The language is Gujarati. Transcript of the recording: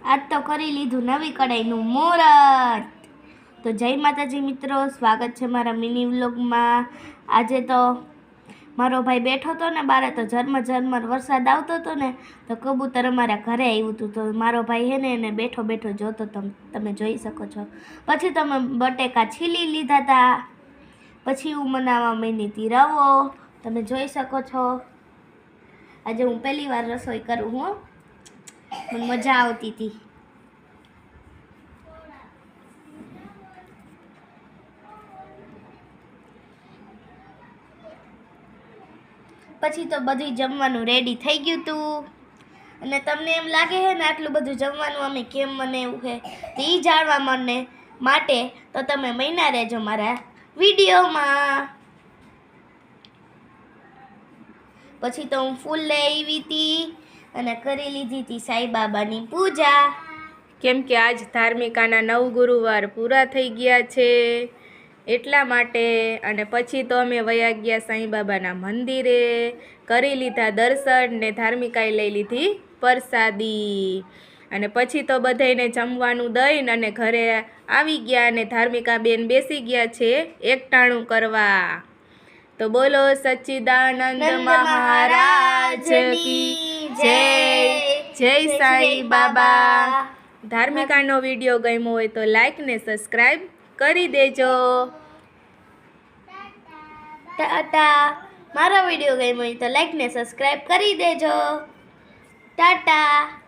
આજ તો કરી લીધું નવી કઢાઈનું મુહૂર્ત. તો જય માતાજી મિત્રો, સ્વાગત છે મારા મિની વ્લોગમાં. આજે તો મારો ભાઈ બેઠો હતો ને બારે, તો ઝરમર વરસાદ આવતો હતો ને, તો કબૂતર અમારા ઘરે આવ્યું હતું. તો મારો ભાઈ હે ને એને બેઠો બેઠો જોતો, તમે જોઈ શકો છો. પછી તમે બટેકા છીલી લીધા હતા. પછી હું બનાવવા માંડી હતી રવો, તમે જોઈ શકો છો. આજે હું પહેલી વાર રસોઈ કરું હું, મને મજા આવતી હતી. પછી તો બધું જમવાનું રેડી થઈ ગયું હતું. અને તમને એમ લાગે છે ને આટલું બધું જમવાનું અમે કેમ બનાવ્યું છે, તો એ જાણવા માટે તો તમે મહિના રહેજો મારા વિડીયોમાં. પછી તો હું ફૂલ લઈ આવી હતી અને કરી લીધી હતી સાંઈબાબાની પૂજા, કેમ કે આજ ધાર્મિકાના 9 ગુરુવાર પૂરા થઈ ગયા છે એટલા માટે. અને પછી તો અમે વયા ગયા સાંઈબાબાના મંદિરે, કરી લીધા દર્શન ને ધાર્મિકાએ લઈ લીધી પ્રસાદી. અને પછી તો બધાને જમવાનું દઈને અને ઘરે આવી ગયા અને ધાર્મિકા બેન બેસી ગયા છે એકટાણું કરવા. તો બોલો સચ્ચિદાનંદ મહારાજ કી જય. જય સાંઈ બાબા. ધાર્મિકાનો વિડીયો ગમ્યો હોય તો લાઈક ને સબસ્ક્રાઈબ કરી દેજો. ટાટા. મારો વિડીયો ગમ્યો હોય તો લાઈક ને સબસ્ક્રાઈબ કરી દેજો. ટાટા.